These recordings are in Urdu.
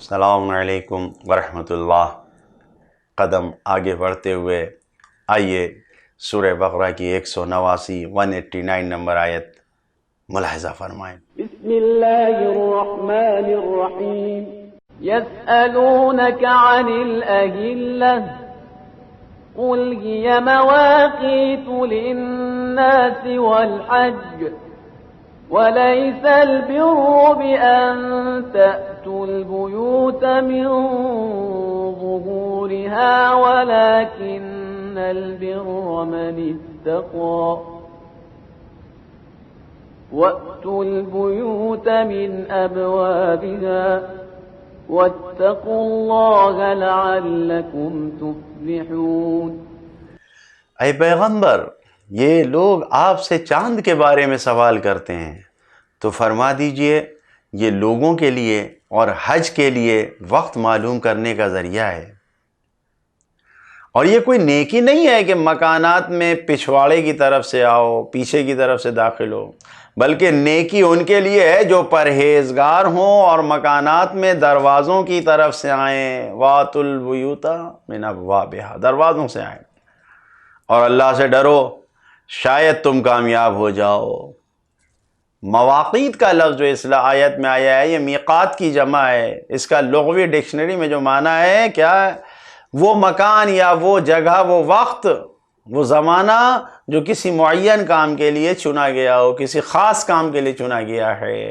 السلام علیکم ورحمۃ اللہ۔ قدم آگے بڑھتے ہوئے آئیے سورہ بقرہ کی 189 نمبر آیت ملاحظہ فرمائیں۔ بسم اللہ الرحمن الرحیم یسألونک عن الأهلة قل هي مواقیت للناس والحج وليس البر بأن تأتوا البيوت من ظهورها ولكن البر من اتقى وأتوا البيوت من أبوابها واتقوا الله لعلكم تفلحون۔ اے پیغمبر، یہ لوگ آپ سے چاند کے بارے میں سوال کرتے ہیں تو فرما دیجئے یہ لوگوں کے لیے اور حج کے لیے وقت معلوم کرنے کا ذریعہ ہے، اور یہ کوئی نیکی نہیں ہے کہ مکانات میں پچھواڑے کی طرف سے آؤ، پیچھے کی طرف سے داخل ہو، بلکہ نیکی ان کے لیے ہے جو پرہیزگار ہوں اور مکانات میں دروازوں کی طرف سے آئیں۔ وَاتُوا الْبُيُوتَ مِنْ أَبْوَابِهَا، دروازوں سے آئیں، اور اللہ سے ڈرو، شاید تم کامیاب ہو جاؤ۔ مواقیت کا لفظ جو اس آیت میں آیا ہے یہ میقات کی جمع ہے۔ اس کا لغوی ڈکشنری میں جو معنی ہے کیا ہے؟ وہ مکان یا وہ جگہ، وہ وقت، وہ زمانہ جو کسی معین کام کے لیے چنا گیا ہو، کسی خاص کام کے لیے چنا گیا ہے۔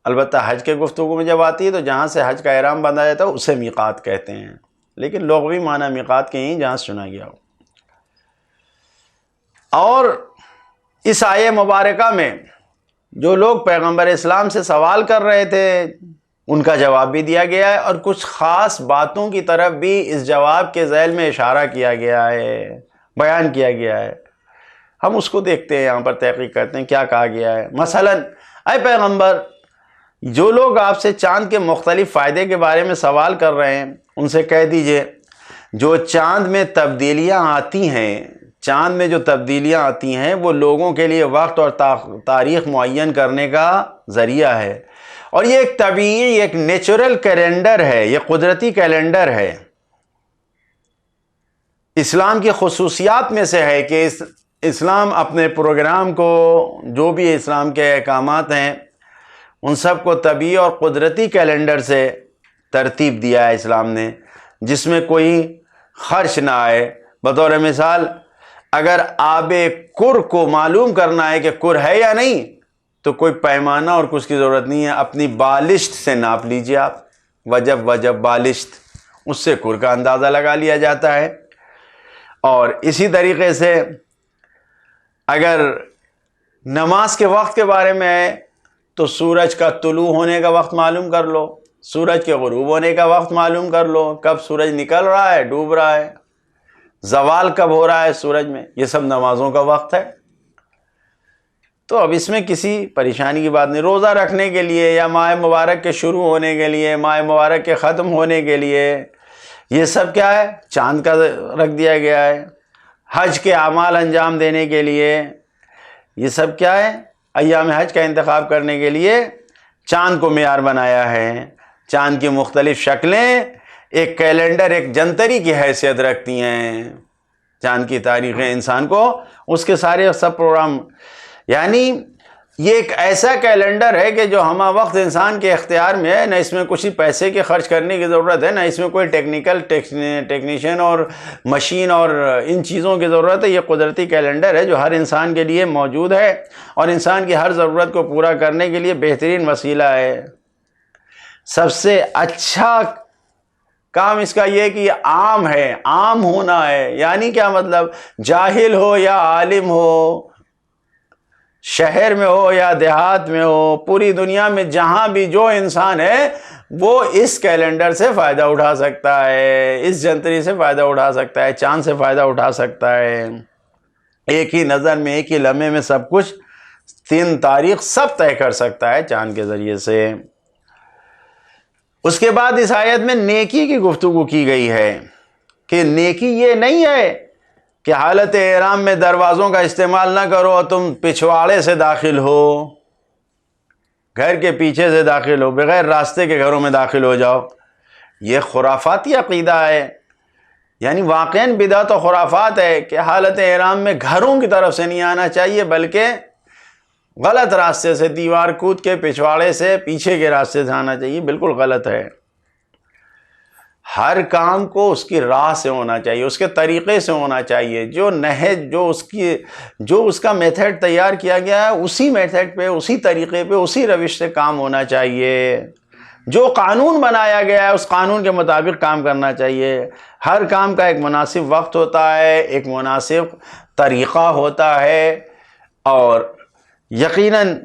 البتہ حج کے گفتگو میں جب آتی ہے تو جہاں سے حج کا احرام باندھا جاتا ہے اسے میقات کہتے ہیں، لیکن لغوی معنی میقات کے ہی جہاں سے چنا گیا ہو۔ اور اس آیے مبارکہ میں جو لوگ پیغمبر اسلام سے سوال کر رہے تھے ان کا جواب بھی دیا گیا ہے، اور کچھ خاص باتوں کی طرف بھی اس جواب کے ذیل میں اشارہ کیا گیا ہے، بیان کیا گیا ہے۔ ہم اس کو دیکھتے ہیں، یہاں پر تحقیق کرتے ہیں کیا کہا گیا ہے۔ مثلا اے پیغمبر، جو لوگ آپ سے چاند کے مختلف فائدے کے بارے میں سوال کر رہے ہیں ان سے کہہ دیجئے جو چاند میں تبدیلیاں آتی ہیں، چاند میں جو تبدیلیاں آتی ہیں وہ لوگوں کے لیے وقت اور تاریخ معین کرنے کا ذریعہ ہے، اور یہ ایک طبیعی، ایک نیچرل کیلنڈر ہے، یہ قدرتی کیلنڈر ہے۔ اسلام کی خصوصیات میں سے ہے کہ اسلام اپنے پروگرام کو، جو بھی اسلام کے احکامات ہیں ان سب کو طبیعی اور قدرتی کیلنڈر سے ترتیب دیا ہے اسلام نے، جس میں کوئی خرچ نہ آئے۔ بطور مثال، اگر آب کر کو معلوم کرنا ہے کہ کر ہے یا نہیں تو کوئی پیمانہ اور کچھ کی ضرورت نہیں ہے، اپنی بالشت سے ناپ لیجئے آپ، وجب بالشت، اس سے کر کا اندازہ لگا لیا جاتا ہے۔ اور اسی طریقے سے اگر نماز کے وقت کے بارے میں ہے تو سورج کا طلوع ہونے کا وقت معلوم کر لو، سورج کے غروب ہونے کا وقت معلوم کر لو، کب سورج نکل رہا ہے، ڈوب رہا ہے، زوال کب ہو رہا ہے سورج میں، یہ سب نمازوں کا وقت ہے۔ تو اب اس میں کسی پریشانی کی بات نہیں۔ روزہ رکھنے کے لیے یا ماہ مبارک کے شروع ہونے کے لیے، ماہ مبارک کے ختم ہونے کے لیے، یہ سب کیا ہے؟ چاند کا رکھ دیا گیا ہے۔ حج کے اعمال انجام دینے کے لیے یہ سب کیا ہے؟ ایام حج کا انتخاب کرنے کے لیے چاند کو معیار بنایا ہے۔ چاند کی مختلف شکلیں ایک کیلنڈر، ایک جنتری کی حیثیت رکھتی ہیں۔ چاند کی تاریخیں انسان کو اس کے سارے سب پروگرام، یعنی یہ ایک ایسا کیلنڈر ہے کہ جو ہمہ وقت انسان کے اختیار میں ہے، نہ اس میں کچھ پیسے کے خرچ کرنے کی ضرورت ہے، نہ اس میں کوئی ٹیکنیشین اور مشین اور ان چیزوں کی ضرورت ہے۔ یہ قدرتی کیلنڈر ہے جو ہر انسان کے لیے موجود ہے، اور انسان کی ہر ضرورت کو پورا کرنے کے لیے بہترین وسیلہ ہے۔ سب سے اچھا کام اس کا یہ ہے کہ یہ عام ہے، عام ہونا ہے۔ یعنی کیا مطلب؟ جاہل ہو یا عالم ہو، شہر میں ہو یا دیہات میں ہو، پوری دنیا میں جہاں بھی جو انسان ہے وہ اس کیلنڈر سے فائدہ اٹھا سکتا ہے، اس جنتری سے فائدہ اٹھا سکتا ہے، چاند سے فائدہ اٹھا سکتا ہے۔ ایک ہی نظر میں، ایک ہی لمحے میں سب کچھ، 3 تاریخ سب طے کر سکتا ہے چاند کے ذریعے سے۔ اس کے بعد اس آیت میں نیکی کی گفتگو کی گئی ہے کہ نیکی یہ نہیں ہے کہ حالت احرام میں دروازوں کا استعمال نہ کرو اور تم پچھواڑے سے داخل ہو۔ گھر کے پیچھے سے داخل ہو، بغیر راستے کے گھروں میں داخل ہو جاؤ، یہ خرافاتی عقیدہ ہے۔ یعنی واقعاً بدعت و خرافات ہے کہ حالت احرام میں گھروں کی طرف سے نہیں آنا چاہیے، بلکہ غلط راستے سے، دیوار کود کے، پچھواڑے سے، پیچھے کے راستے سے آنا چاہیے، بالکل غلط ہے۔ ہر کام کو اس کی راہ سے ہونا چاہیے، اس کے طریقے سے ہونا چاہیے، جو نہج، جو اس کا میتھڈ تیار کیا گیا ہے، اسی میتھڈ پہ، اسی طریقے پہ، اسی روش سے کام ہونا چاہیے۔ جو قانون بنایا گیا ہے اس قانون کے مطابق کام کرنا چاہیے۔ ہر کام کا ایک مناسب وقت ہوتا ہے، ایک مناسب طریقہ ہوتا ہے، اور یقیناً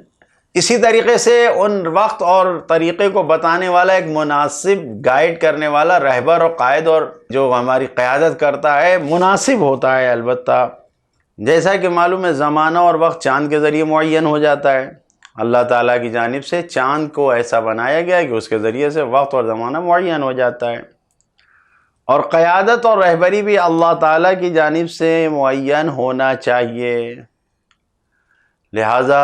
اسی طریقے سے ان وقت اور طریقے کو بتانے والا، ایک مناسب گائیڈ کرنے والا رہبر اور قائد، اور جو ہماری قیادت کرتا ہے، مناسب ہوتا ہے۔ البتہ جیسا کہ معلوم ہے زمانہ اور وقت چاند کے ذریعے معین ہو جاتا ہے، اللہ تعالیٰ کی جانب سے چاند کو ایسا بنایا گیا ہے کہ اس کے ذریعے سے وقت اور زمانہ معین ہو جاتا ہے، اور قیادت اور رہبری بھی اللہ تعالیٰ کی جانب سے معین ہونا چاہیے۔ لہٰذا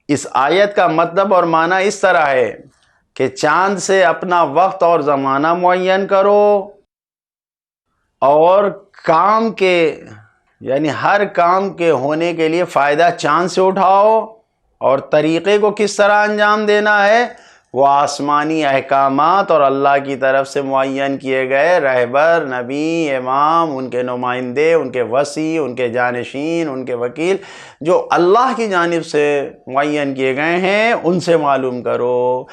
اس آیت کا مطلب اور معنی اس طرح ہے کہ چاند سے اپنا وقت اور زمانہ معین کرو، اور کام کے، یعنی ہر کام کے ہونے کے لیے فائدہ چاند سے اٹھاؤ، اور طریقے کو کس طرح انجام دینا ہے، وہ آسمانی احکامات اور اللہ کی طرف سے معین کیے گئے رہبر، نبی، امام، ان کے نمائندے، ان کے وصی، ان کے جانشین، ان کے وکیل، جو اللہ کی جانب سے معین کیے گئے ہیں، ان سے معلوم کرو۔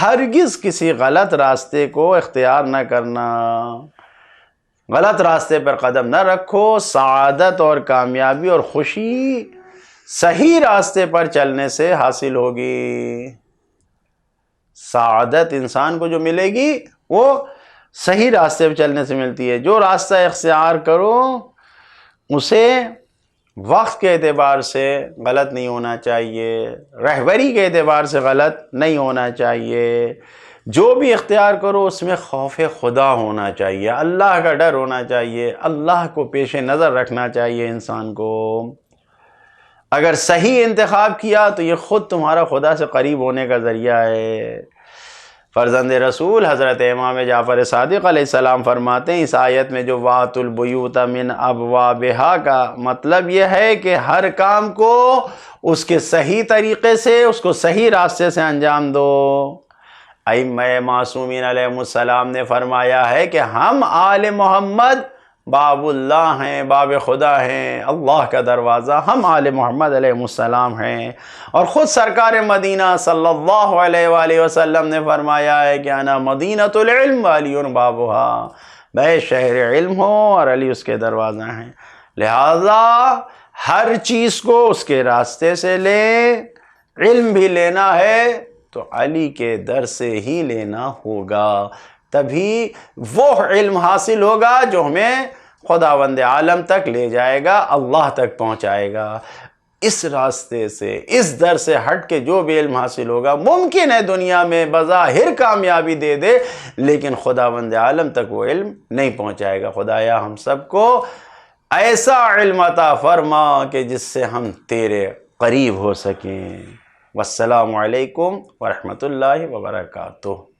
ہرگز کسی غلط راستے کو اختیار نہ کرنا، غلط راستے پر قدم نہ رکھو۔ سعادت اور کامیابی اور خوشی صحیح راستے پر چلنے سے حاصل ہوگی۔ سعادت انسان کو جو ملے گی وہ صحیح راستے پر چلنے سے ملتی ہے۔ جو راستہ اختیار کرو اسے وقت کے اعتبار سے غلط نہیں ہونا چاہیے، رہبری کے اعتبار سے غلط نہیں ہونا چاہیے۔ جو بھی اختیار کرو اس میں خوف خدا ہونا چاہیے، اللہ کا ڈر ہونا چاہیے، اللہ کو پیش نظر رکھنا چاہیے انسان کو۔ اگر صحیح انتخاب کیا تو یہ خود تمہارا خدا سے قریب ہونے کا ذریعہ ہے۔ فرزند رسول حضرت امام جعفر صادق علیہ السلام فرماتے ہیں اس آیت میں جو وَأْتُوا الْبُيُوتَ مِنْ أَبْوَابِهَا کا مطلب یہ ہے کہ ہر کام کو اس کے صحیح طریقے سے، اس کو صحیح راستے سے انجام دو۔ ائمہ معصومین علیہ السلام نے فرمایا ہے کہ ہم آل محمد باب اللہ ہیں، باب خدا ہیں، اللہ کا دروازہ، ہم آل محمد علیہ السلام ہیں۔ اور خود سرکار مدینہ صلی اللہ علیہ وآلہ وسلم نے فرمایا ہے کہ انا مدینۃ العلم وعلی بابها، میں شہر علم ہوں اور علی اس کے دروازہ ہیں۔ لہذا ہر چیز کو اس کے راستے سے لیں، علم بھی لینا ہے تو علی کے در سے ہی لینا ہوگا، تبھی وہ علم حاصل ہوگا جو ہمیں خداوند عالم تک لے جائے گا، اللہ تک پہنچائے گا۔ اس راستے سے، اس در سے ہٹ کے جو بھی علم حاصل ہوگا ممکن ہے دنیا میں بظاہر کامیابی دے دے، لیکن خداوند عالم تک وہ علم نہیں پہنچائے گا۔ خدایا ہم سب کو ایسا علم عطا فرما کہ جس سے ہم تیرے قریب ہو سکیں۔ والسلام علیکم ورحمۃ اللہ وبرکاتہ۔